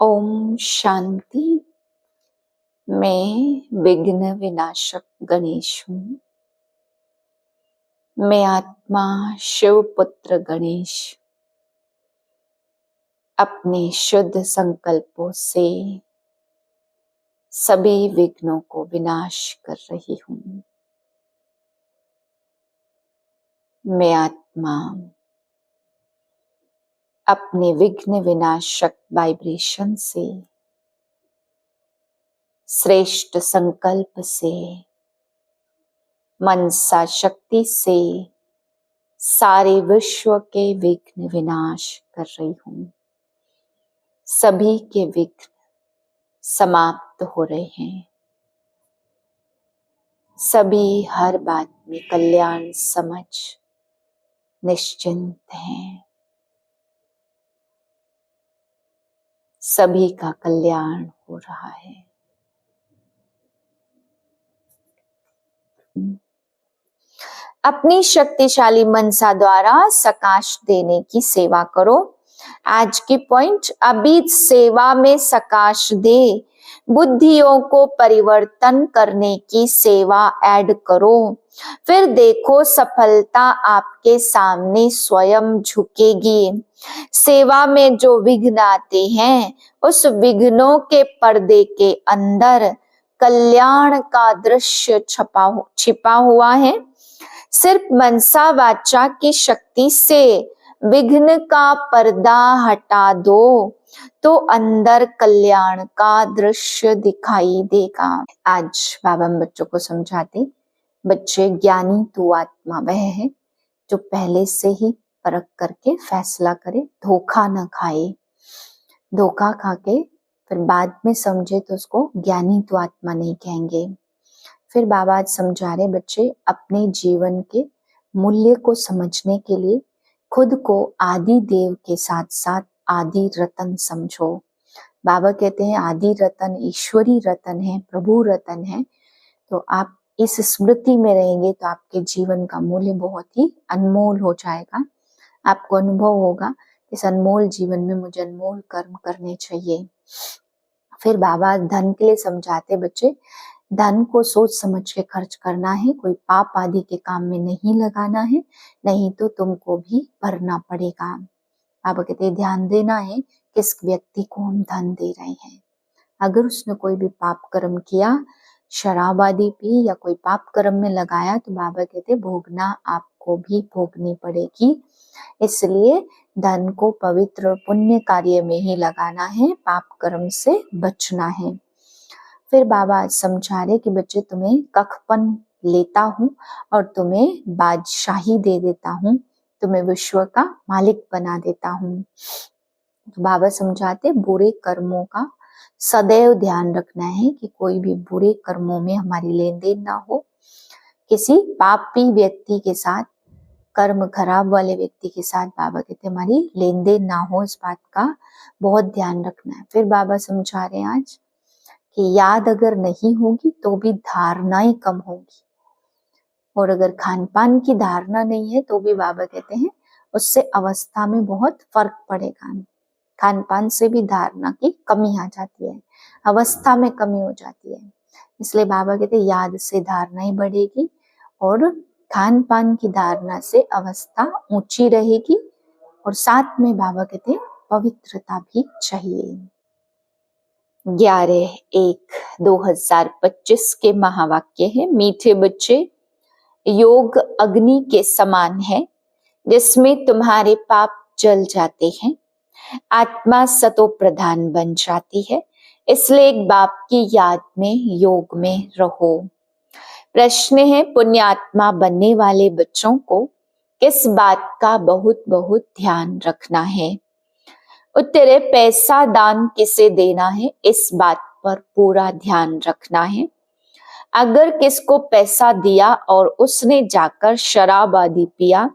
ओम शांति। मैं विघ्न विनाशक गणेश हूँ। मैं आत्मा शिव पुत्र गणेश अपने शुद्ध संकल्पों से सभी विघ्नों को विनाश कर रही हूँ। मैं आत्मा अपने विघ्न विनाशक वाइब्रेशन से, श्रेष्ठ संकल्प से, मनसा शक्ति से सारे विश्व के विघ्न विनाश कर रही हूँ। सभी के विघ्न समाप्त हो रहे हैं। सभी हर बात में कल्याण समझ निश्चिंत हैं। सभी का कल्याण हो रहा है। अपनी शक्तिशाली मनसा द्वारा सकाश देने की सेवा करो। आज की पॉइंट, अभी सेवा में सकाश दे, बुद्धियों को परिवर्तन करने की सेवा ऐड करो। फिर देखो सफलता आपके सामने स्वयं झुकेगी। सेवा में जो विघ्न आते हैं, उस विघ्नों के पर्दे के अंदर कल्याण का दृश्य छिपा हुआ है। सिर्फ मनसा वाचा की शक्ति से विघ्न का पर्दा हटा दो तो अंदर कल्याण का दृश्य दिखाई देगा। आज बाबा हम बच्चों को समझाते, बच्चे ज्ञानी तू आत्मा वह है जो पहले से ही परख करके फैसला करे, धोखा न खाए। धोखा खा के फिर बाद में समझे तो उसको ज्ञानी तू आत्मा नहीं कहेंगे। फिर बाबा आज समझा रहे, बच्चे अपने जीवन के मूल्य को समझने के लिए खुद को आदि देव के साथ साथ आदि रतन समझो। बाबा कहते हैं आदि रतन ईश्वरी रतन है, प्रभु रतन है। तो आप इस स्मृति में रहेंगे तो आपके जीवन का मूल्य बहुत ही अनमोल हो जाएगा। आपको अनुभव होगा इस अनमोल जीवन में मुझे अनमोल कर्म करने चाहिए। फिर बाबा धन के लिए समझाते, बच्चे धन को सोच समझ के खर्च करना है, कोई पाप आदि के काम में नहीं लगाना है, नहीं तो तुमको भी भरना पड़ेगा। बाबा कहते ध्यान देना है किस व्यक्ति को हम धन दे रहे हैं। अगर उसने कोई भी पाप कर्म किया, शराब आदि पी या कोई पाप कर्म में लगाया, तो बाबा कहते भोगना आपको भी भोगनी पड़ेगी। इसलिए धन को पवित्र पुण्य कार्य में ही लगाना है, पाप कर्म से बचना है। फिर बाबा आज समझा रहे कि बच्चे तुम्हें कखपन लेता हूँ और तुम्हें बादशाही दे देता हूँ, तुम्हें विश्व का मालिक बना देता हूँ। तो बाबा समझाते बुरे कर्मों का सदैव ध्यान रखना है कि कोई भी बुरे कर्मों में हमारी लेन देन ना हो। किसी पापी व्यक्ति के साथ, कर्म खराब वाले व्यक्ति के साथ बाबा कहते हमारी लेन देन ना हो, इस बात का बहुत ध्यान रखना है। फिर बाबा समझा रहे हैं आज कि याद अगर नहीं होगी तो भी धारणाएं कम होगी, और अगर खान पान की धारणा नहीं है तो भी बाबा कहते हैं उससे अवस्था में बहुत फर्क पड़ेगा। खान पान से भी धारणा की कमी आ जाती है, अवस्था में कमी हो जाती है। इसलिए बाबा कहते हैं याद से धारणाएं बढ़ेगी और खान पान की धारणा से अवस्था ऊंची रहेगी, और साथ में बाबा कहते हैं पवित्रता भी चाहिए। 11/1/2025 के महावाक्य है, मीठे बच्चे योग अग्नि के समान है जिसमें तुम्हारे पाप जल जाते हैं, आत्मा सतो प्रधान बन जाती है। इसलिए एक बाप की याद में योग में रहो। प्रश्न है, पुण्यात्मा बनने वाले बच्चों को किस बात का बहुत बहुत ध्यान रखना है? उत्तर है, पैसा दान किसे देना है इस बात पर पूरा ध्यान रखना है। अगर किसको पैसा दिया और उसने जाकर शराब आदि पिया,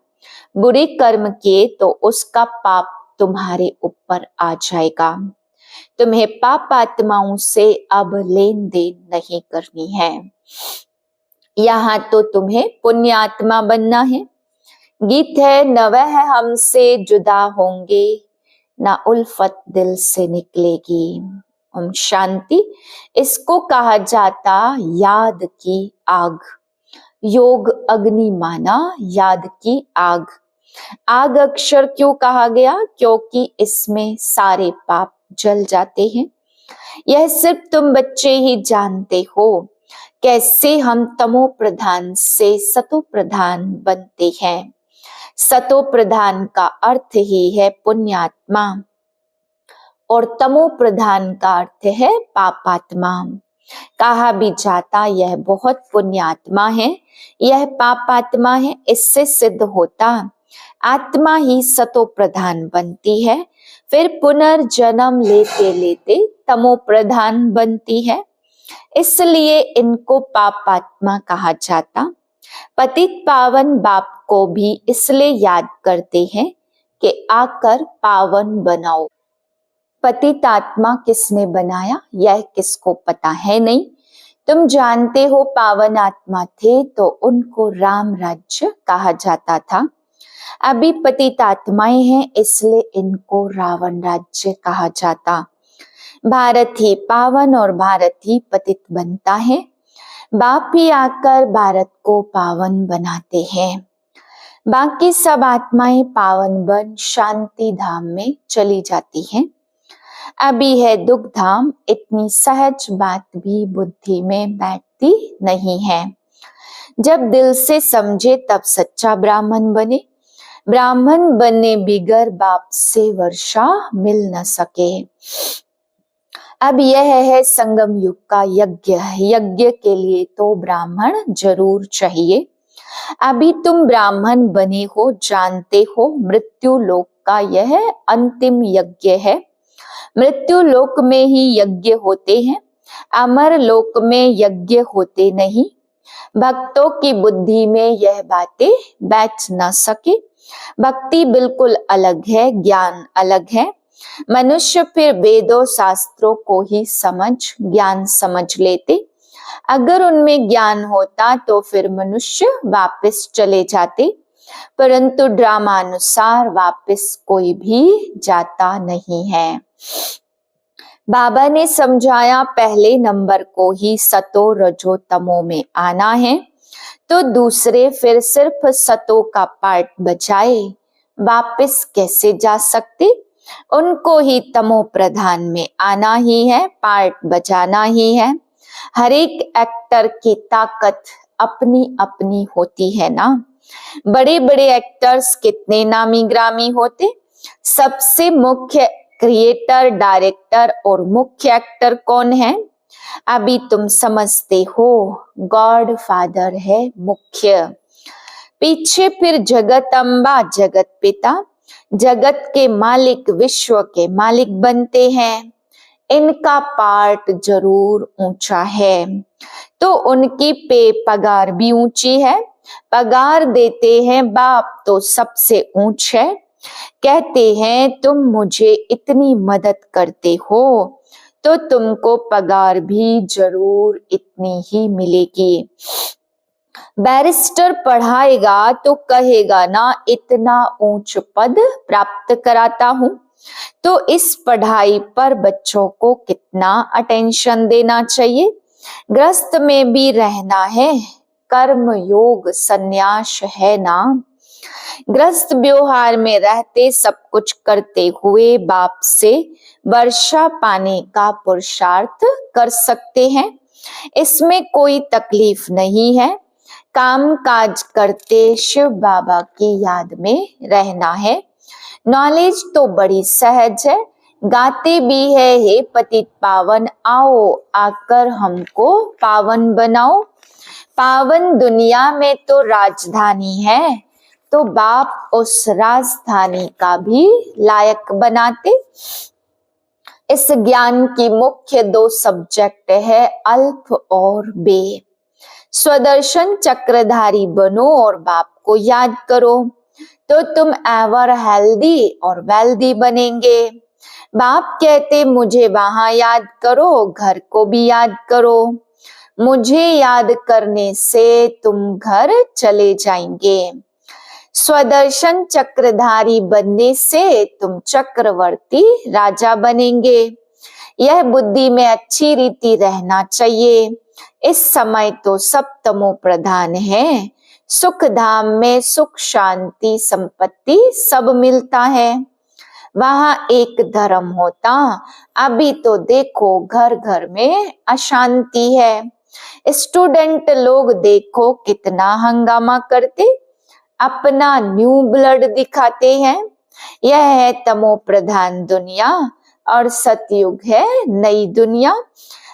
बुरे कर्म किए, तो उसका पाप तुम्हारे ऊपर आ जाएगा। तुम्हें पाप आत्माओं से अब लेन देन नहीं करनी है। यहाँ तो तुम्हें पुण्य आत्मा बनना है। गीत है, न वह हमसे जुदा होंगे, ना उल्फत दिल से निकलेगी। ओम शांति। इसको कहा जाता याद की आग। योग अग्नि माना याद की आग। आग अक्षर क्यों कहा गया? क्योंकि इसमें सारे पाप जल जाते हैं। यह सिर्फ तुम बच्चे ही जानते हो कैसे हम तमो प्रधान से सतो प्रधान बनते हैं। सतो प्रधान का अर्थ ही है पुण्यात्मा और तमो प्रधान का अर्थ है पापात्मा। कहा भी जाता यह बहुत पुण्यात्मा है, यह पापात्मा है। इससे सिद्ध होता आत्मा ही सतो प्रधान बनती है, फिर पुनर्जन्म लेते लेते तमो प्रधान बनती है। इसलिए इनको पापात्मा कहा जाता। पतित पावन बाप को भी इसलिए याद करते हैं कि आकर पावन बनाओ। पतित आत्मा किसने बनाया यह किसको पता है नहीं। तुम जानते हो पावन आत्मा थे तो उनको राम राज्य कहा जाता था। अभी पतित आत्माएं हैं इसलिए इनको रावण राज्य कहा जाता। भारत ही पावन और भारत ही पतित बनता है। बाप ही आकर भारत को पावन बनाते हैं। बाकी सब आत्माएं पावन बन शांति धाम में चली जाती हैं। अभी है दुख धाम। इतनी सहज बात भी बुद्धि में बैठती नहीं है। जब दिल से समझे तब सच्चा ब्राह्मण बने। ब्राह्मण बनने बिगर बाप से वर्षा मिल न सके। अब यह है संगम युग का यज्ञ। यज्ञ के लिए तो ब्राह्मण जरूर चाहिए। अभी तुम ब्राह्मण बने हो, जानते हो मृत्यु लोक का यह अंतिम यज्ञ है। मृत्यु लोक में ही यज्ञ होते हैं, अमर लोक में यज्ञ होते नहीं। भक्तों की बुद्धि में यह बातें बैठ न सके। भक्ति बिल्कुल अलग है, ज्ञान अलग है। मनुष्य फिर वेदों शास्त्रों को ही ज्ञान समझ लेते। अगर उनमें ज्ञान होता तो फिर मनुष्य वापस चले जाते, परंतु ड्रामानुसार वापस कोई भी जाता नहीं है। बाबा ने समझाया पहले नंबर को ही सतो रजो तमो में आना है, तो दूसरे फिर सिर्फ सतो का पार्ट बचाए वापस कैसे जा सकते। उनको ही तमो प्रधान में आना ही है, पार्ट बचाना ही है। हर एक एक्टर की ताकत अपनी अपनी होती है ना। बड़े बड़े एक्टर्स कितने नामी ग्रामी होते। सबसे मुख्य क्रिएटर, डायरेक्टर और मुख्य एक्टर कौन है? अभी तुम समझते हो, गॉड फादर है मुख्य। पीछे फिर जगत अम्बा, जगत पिता, जगत के मालिक, विश्व के मालिक बनते हैं। इनका पार्ट जरूर ऊंचा है, तो उनकी पगार भी ऊंची है। पगार देते हैं बाप तो सबसे ऊंच है। कहते हैं तुम मुझे इतनी मदद करते हो तो तुमको पगार भी जरूर इतनी ही मिलेगी। बैरिस्टर पढ़ाएगा तो कहेगा ना इतना ऊंच पद प्राप्त कराता हूं, तो इस पढ़ाई पर बच्चों को कितना अटेंशन देना चाहिए। गृहस्थ में भी रहना है, कर्म योग संन्यास है ना। गृहस्थ व्यवहार में रहते सब कुछ करते हुए बाप से वर्षा पाने का पुरुषार्थ कर सकते हैं। इसमें कोई तकलीफ नहीं है। काम काज करते शिव बाबा की याद में रहना है। नॉलेज तो बड़ी सहज है। गाते भी है हे पतित पावन आओ आकर हमको पावन बनाओ। पावन दुनिया में तो राजधानी है, तो बाप उस राजधानी का भी लायक बनाते। इस ज्ञान की मुख्य दो सब्जेक्ट है अल्प और बे। स्वदर्शन चक्रधारी बनो और बाप को याद करो तो तुम एवर हेल्दी और वेल्दी बनेंगे। बाप कहते मुझे वहां याद करो, घर को भी याद करो। मुझे याद करने से तुम घर चले जाएंगे। स्वदर्शन चक्रधारी बनने से तुम चक्रवर्ती राजा बनेंगे। यह बुद्धि में अच्छी रीति रहना चाहिए। इस समय तो सब तमो प्रधान है। सुख धाम में सुख शांति संपत्ति सब मिलता है। वहां एक धर्म होता, अभी तो देखो घर घर में अशांति है। स्टूडेंट लोग देखो कितना हंगामा करते, अपना न्यू ब्लड दिखाते हैं। यह है तमो प्रधान दुनिया और सतयुग है नई दुनिया।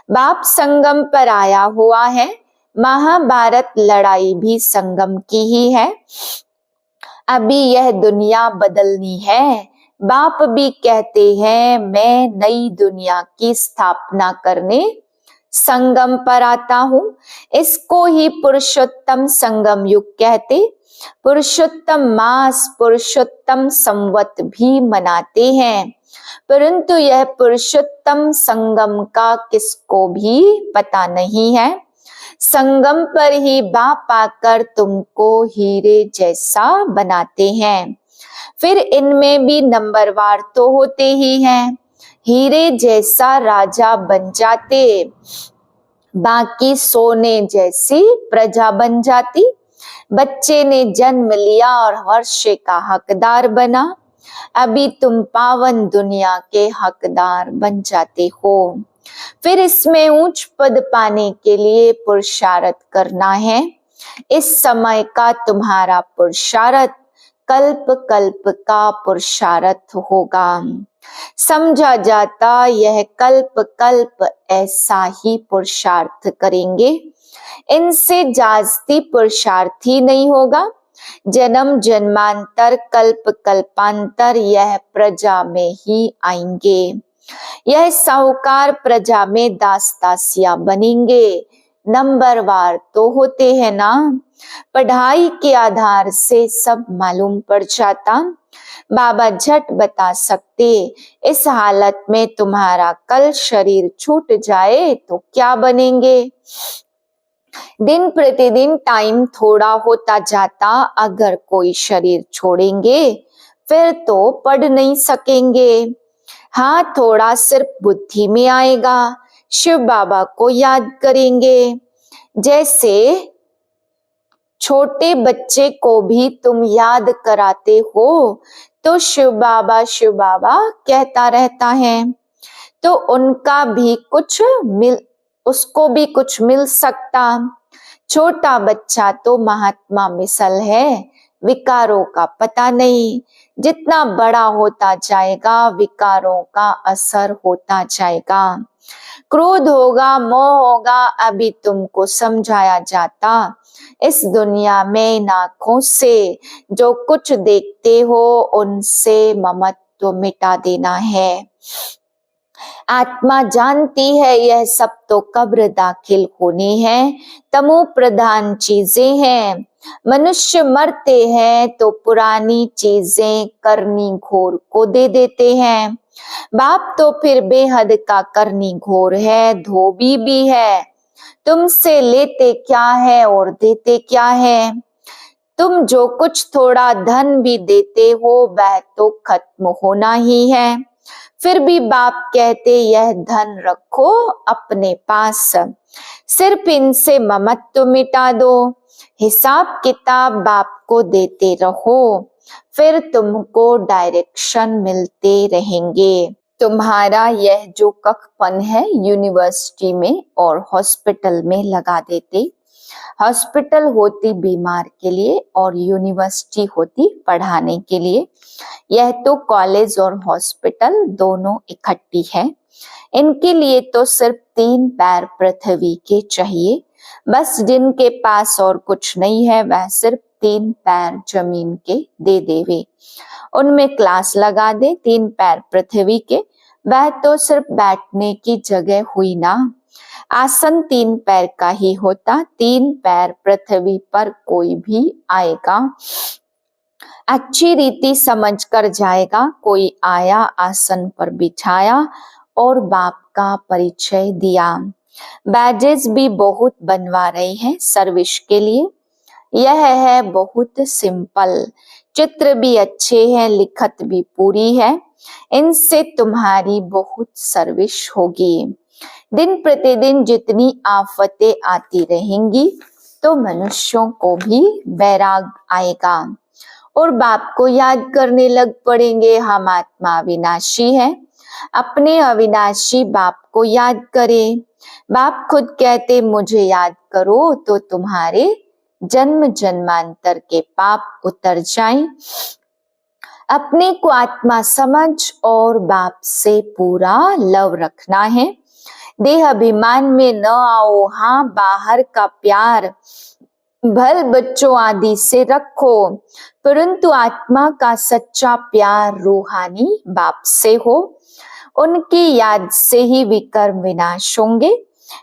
बाप संगम पर आया हुआ है। महाभारत लड़ाई भी संगम की ही है। अभी यह दुनिया बदलनी है। बाप भी कहते हैं मैं नई दुनिया की स्थापना करने संगम पर आता हूँ। इसको ही पुरुषोत्तम संगम युग कहते। पुरुषोत्तम मास पुरुषोत्तम संवत भी मनाते हैं, परंतु यह पुरुषोत्तम संगम का किसको भी पता नहीं है। संगम पर ही बाप आकर तुमको हीरे जैसा बनाते हैं। फिर इनमें भी नंबरवार तो होते ही हैं। हीरे जैसा राजा बन जाते, बाकी सोने जैसी प्रजा बन जाती। बच्चे ने जन्म लिया और वर्षे का हकदार बना। अभी तुम पावन दुनिया के हकदार बन जाते हो। फिर इसमें उच्च पद पाने के लिए पुरुषार्थ करना है। इस समय का तुम्हारा पुरुषार्थ कल्प कल्प का पुरुषार्थ होगा। समझा जाता यह कल्प कल्प ऐसा ही पुरुषार्थ करेंगे। इनसे जास्ती पुरुषार्थ ही नहीं होगा। जन्म जन्मांतर कल्प कल्पांतर यह प्रजा में ही आएंगे। यह साहूकार प्रजा में दास दासिया बनेंगे। नंबरवार तो होते हैं ना। पढ़ाई के आधार से सब मालूम पड़ जाता। बाबा झट बता सकते, इस हालत में तुम्हारा कल शरीर छूट जाए तो क्या बनेंगे। दिन प्रतिदिन टाइम थोड़ा होता जाता। अगर कोई शरीर छोड़ेंगे फिर तो पढ़ नहीं सकेंगे। हाँ, थोड़ा सिर्फ बुद्धि में आएगा। शिव बाबा को याद करेंगे। जैसे छोटे बच्चे को भी तुम याद कराते हो तो शिव बाबा कहता रहता है, तो उनका भी उसको भी कुछ मिल सकता। छोटा बच्चा तो महात्मा मिसल है, विकारों का पता नहीं। जितना बड़ा होता जाएगा विकारों का असर होता जाएगा। क्रोध होगा, मोह होगा। अभी तुमको समझाया जाता, इस दुनिया में इन आंखों से जो कुछ देखते हो उनसे ममत्व मिटा देना है। आत्मा जानती है यह सब तो कब्र दाखिल होने हैं, तमो प्रधान चीजें हैं। मनुष्य मरते हैं तो पुरानी चीजें करनी घोर को दे देते हैं। बाप तो फिर बेहद का करनी घोर है, धोबी भी है। तुमसे लेते क्या है और देते क्या है। तुम जो कुछ थोड़ा धन भी देते हो वह तो खत्म होना ही है। फिर भी बाप कहते यह धन रखो अपने पास, सिर्फ इनसे ममत्व मिटा दो। हिसाब किताब बाप को देते रहो, फिर तुमको डायरेक्शन मिलते रहेंगे। तुम्हारा यह जो कखपन है यूनिवर्सिटी में और हॉस्पिटल में लगा देते। हॉस्पिटल होती बीमार के लिए और यूनिवर्सिटी होती पढ़ाने के लिए। यह तो कॉलेज और हॉस्पिटल दोनों इकट्ठी है। इनके लिए तो सिर्फ 3 पैर पृथ्वी के चाहिए। बस जिनके पास और कुछ नहीं है वह सिर्फ 3 पैर जमीन के दे देवे। उनमें क्लास लगा दे 3 पैर पृथ्वी के, वह तो सिर्फ बैठने की जगह हुई ना। आसन 3 पैर का ही होता। 3 पैर पृथ्वी पर कोई भी आएगा अच्छी रीति समझ कर जाएगा। कोई आया आसन पर बिछाया और बाप का परिचय दिया। बैजेस भी बहुत बनवा रहे हैं सर्विस के लिए। यह है बहुत सिंपल। चित्र भी अच्छे हैं, लिखत भी पूरी है। इनसे तुम्हारी बहुत सर्विस होगी। दिन प्रतिदिन जितनी आफतें आती रहेंगी तो मनुष्यों को भी वैराग आएगा और बाप को याद करने लग पड़ेंगे। हम आत्मा अविनाशी है, अपने अविनाशी बाप को याद करें। बाप खुद कहते मुझे याद करो तो तुम्हारे जन्म जन्मांतर के पाप उतर जाएं। अपने को आत्मा समझ और बाप से पूरा लव रखना है। देह अभिमान में न आओ। हाँ, बाहर का प्यार भल बच्चों आदि से रखो, परंतु आत्मा का सच्चा प्यार रूहानी बाप से हो। उनकी याद से ही विकर्म विनाश होंगे।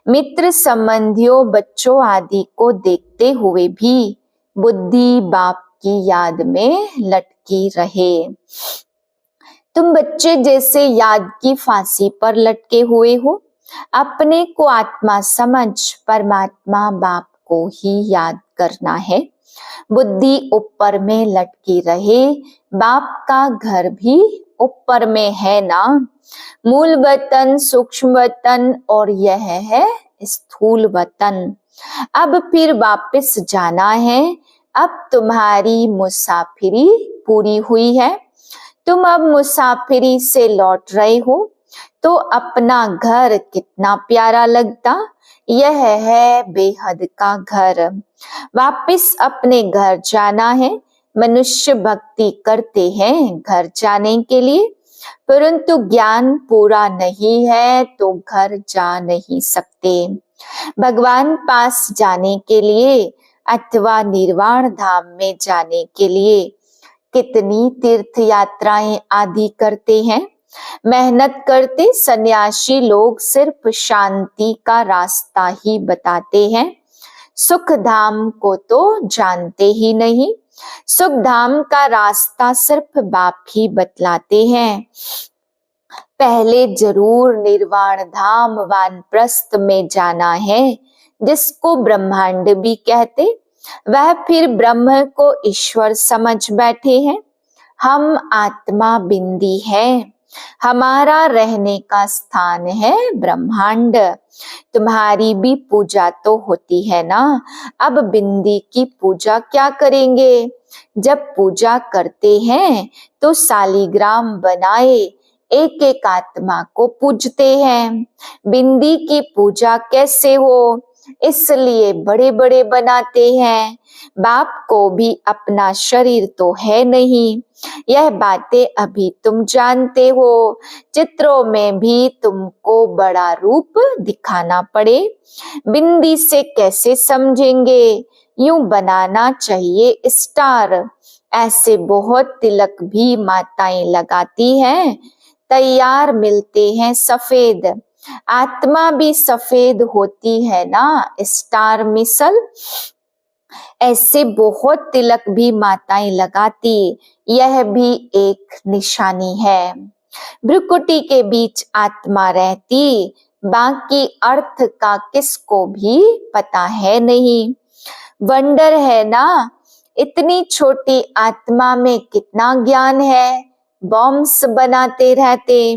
मित्र संबंधियों बच्चों आदि को देखते हुए भी बुद्धि बाप की याद में लटकी रहे। तुम बच्चे जैसे याद की फांसी पर लटके हुए हो। अपने को आत्मा समझ परमात्मा बाप को ही याद करना है। बुद्धि ऊपर में लटकी रहे। बाप का घर भी ऊपर में है ना। मूल वतन, सूक्ष्म वतन और यह है स्थूल वतन। अब फिर वापस जाना है। अब तुम्हारी मुसाफिरी पूरी हुई है। तुम अब मुसाफिरी से लौट रहे हो तो अपना घर कितना प्यारा लगता। यह है बेहद का घर। वापस अपने घर जाना है। मनुष्य भक्ति करते हैं घर जाने के लिए, परंतु ज्ञान पूरा नहीं है तो घर जा नहीं सकते। भगवान पास जाने के लिए अथवा निर्वाण धाम में जाने के लिए कितनी तीर्थ यात्राएं आदि करते हैं। मेहनत करते सन्यासी लोग सिर्फ शांति का रास्ता ही बताते हैं। सुख धाम को तो जानते ही नहीं। सुख धाम का रास्ता सिर्फ बाप ही बतलाते हैं। पहले जरूर निर्वाण धाम वानप्रस्थ में जाना है, जिसको ब्रह्मांड भी कहते। वह फिर ब्रह्म को ईश्वर समझ बैठे हैं। हम आत्मा बिंदी है। हमारा रहने का स्थान है ब्रह्मांड। तुम्हारी भी पूजा तो होती है ना। अब बिंदी की पूजा क्या करेंगे। जब पूजा करते हैं तो सालीग्राम बनाए एक एक आत्मा को पूजते हैं। बिंदी की पूजा कैसे हो, इसलिए बड़े बड़े बनाते हैं। बाप को भी अपना शरीर तो है नहीं। यह बातें अभी तुम जानते हो। चित्रों में भी तुमको बड़ा रूप दिखाना पड़े। बिंदी से कैसे समझेंगे। यूं बनाना चाहिए स्टार। ऐसे बहुत तिलक भी माताएं लगाती हैं, तैयार मिलते हैं सफेद। आत्मा भी सफेद होती है ना, स्टार मिसल। ऐसे बहुत तिलक भी माताएं लगाती, यह भी एक निशानी है। भ्रुकुटी के बीच आत्मा रहती, बाकी अर्थ का किसको भी पता है नहीं। वंडर है ना, इतनी छोटी आत्मा में कितना ज्ञान है। बॉम्ब्स बनाते रहते।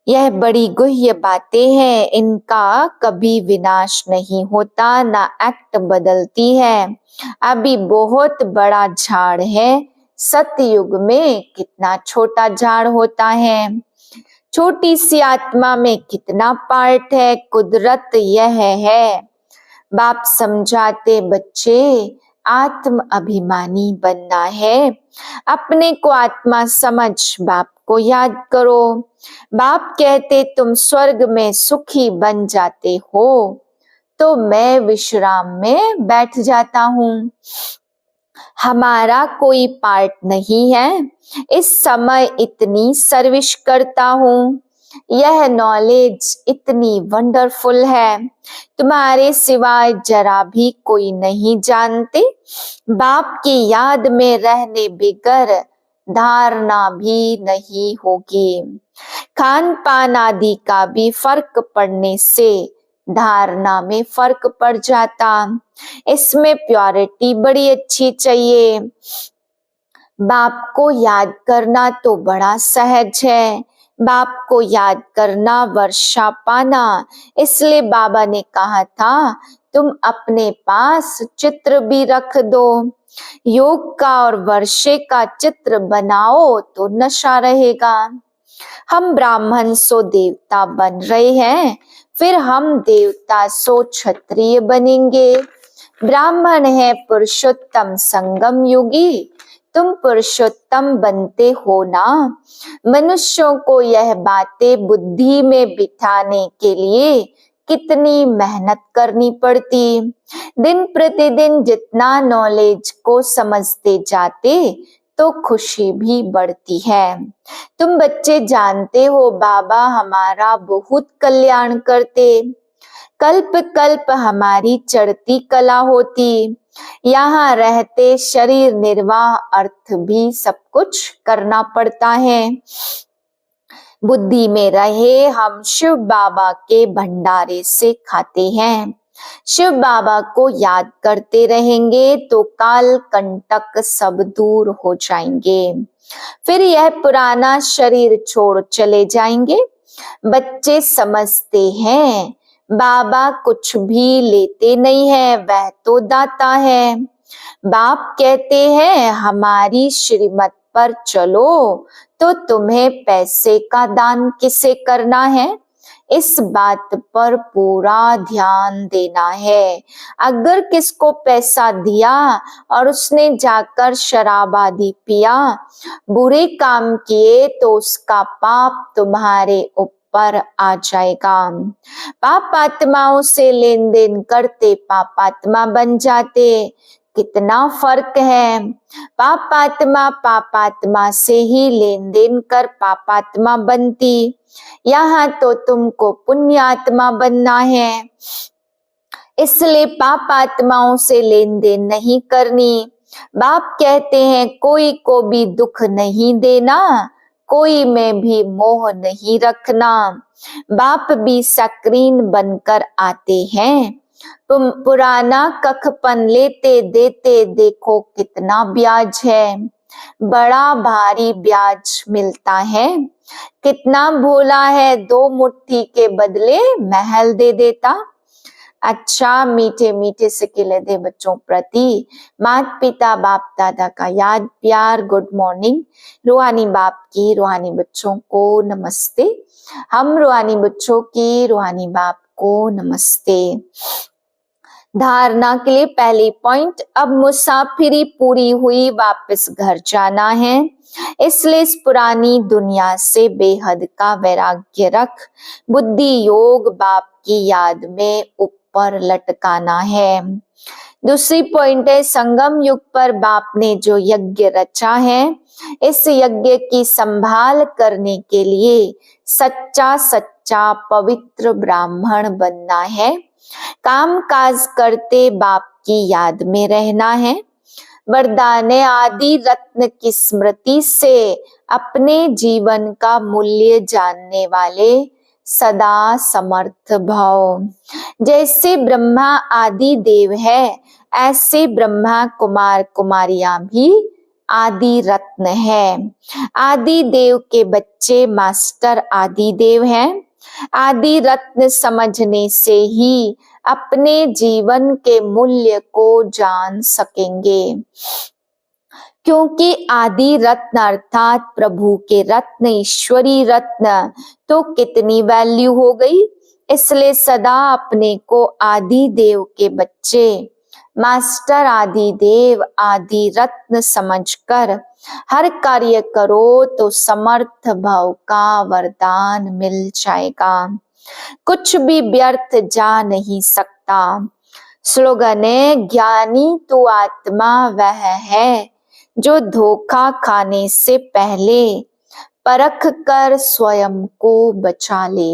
यह बड़ी गुह्य बातें हैं। इनका कभी विनाश नहीं होता, ना एक्ट बदलती है। अभी बहुत बड़ा झाड़ है। सतयुग में कितना छोटा झाड़ होता है। छोटी सी आत्मा में कितना पार्ट है। कुदरत यह है। बाप समझाते बच्चे आत्म अभिमानी बनना है। अपने को आत्मा समझ बाप को याद करो। बाप कहते तुम स्वर्ग में सुखी बन जाते हो तो मैं विश्राम में बैठ जाता हूँ। हमारा कोई पार्ट नहीं है। इस समय इतनी सर्विस करता हूँ। यह नॉलेज इतनी वंडरफुल है, तुम्हारे सिवाय जरा भी कोई नहीं जानते। बाप की याद में रहने बिगर धारणा भी नहीं होगी। खान पान आदि का भी फर्क पड़ने से धारणा में फर्क पड़ जाता। इसमें प्योरिटी बड़ी अच्छी चाहिए। बाप को याद करना तो बड़ा सहज है, बाप को याद करना वर्षा पाना। इसलिए बाबा ने कहा था तुम अपने पास चित्र भी रख दो, योग का और वर्षे का चित्र बनाओ तो नशा रहेगा। हम ब्राह्मण सो देवता बन रहे हैं, फिर हम देवता सो क्षत्रिय बनेंगे। ब्राह्मण है पुरुषोत्तम संगम योगी, तुम पुरुषोत्तम बनते हो ना। मनुष्यों को यह बातें बुद्धि में बिठाने के लिए कितनी मेहनत करनी पड़ती। दिन प्रतिदिन जितना नॉलेज को समझते जाते तो खुशी भी बढ़ती है। तुम बच्चे जानते हो बाबा हमारा बहुत कल्याण करते, कल्प कल्प हमारी चढ़ती कला होती। यहाँ रहते शरीर निर्वाह अर्थ भी सब कुछ करना पड़ता है। बुद्धि में रहे हम शिव बाबा के भंडारे से खाते हैं। शिव बाबा को याद करते रहेंगे तो काल कंटक सब दूर हो जाएंगे। फिर यह पुराना शरीर छोड़ चले जाएंगे। बच्चे समझते हैं बाबा कुछ भी लेते नहीं है, वह तो दाता है। बाप कहते हैं हमारी श्रीमत पर चलो तो तुम्हें पैसे का दान किसे करना है, इस बात पर पूरा ध्यान देना है। अगर किसको पैसा दिया और उसने जाकर शराब आदि पिया, बुरे काम किए तो उसका पाप तुम्हारे ऊपर आ जाएगा। पाप आत्माओं से लेन देन करते पापात्मा बन जाते। कितना फर्क है। पापात्मा से ही लेन देन कर पापात्मा बनती, यहाँ तो तुमको पुण्यात्मा बनना है। इसलिए पापात्माओं से लेन देन नहीं करनी। बाप कहते हैं कोई को भी दुख नहीं देना, कोई में भी मोह नहीं रखना। बाप भी सक्रीन बनकर आते हैं। तुम पुराना कखपन लेते देते देखो कितना ब्याज है, बड़ा भारी ब्याज मिलता है। कितना भोला है, 2 मुट्ठी के बदले महल दे देता। अच्छा मीठे मीठे सिकिले दे बच्चों प्रति माता पिता बाप दादा का याद प्यार गुड मॉर्निंग। रूहानी बाप की रूहानी बच्चों को नमस्ते। हम रूहानी बच्चों की रूहानी बाप को नमस्ते। धारणा के लिए पहली पॉइंट, अब मुसाफिरी पूरी हुई, वापस घर जाना है। इसलिए इस पुरानी दुनिया से बेहद का वैराग्य रख बुद्धि योग बाप की याद में ऊपर लटकाना है। दूसरी पॉइंट है, संगम युग पर बाप ने जो यज्ञ रचा है, इस यज्ञ की संभाल करने के लिए सच्चा सच्चा पवित्र ब्राह्मण बनना है। काम काज करते बाप की याद में रहना है। वरदान आदि रत्न की स्मृति से अपने जीवन का मूल्य जानने वाले सदा समर्थ भव। जैसे ब्रह्मा आदि देव है, ऐसे ब्रह्मा कुमार कुमारियां भी आदि रत्न है। आदि देव के बच्चे मास्टर आदि देव हैं। आदि रत्न समझने से ही अपने जीवन के मूल्य को जान सकेंगे, क्योंकि आदि रत्न अर्थात प्रभु के रत्न ईश्वरी रत्न तो कितनी वैल्यू हो गई। इसलिए सदा अपने को आदि देव के बच्चे मास्टर आदि देव आदि रत्न समझकर हर कार्य करो तो समर्थ भव का वरदान मिल जाएगा। कुछ भी व्यर्थ जा नहीं सकता। स्लोगन है, ज्ञानी तो आत्मा वह है जो धोखा खाने से पहले परख कर स्वयं को बचा ले।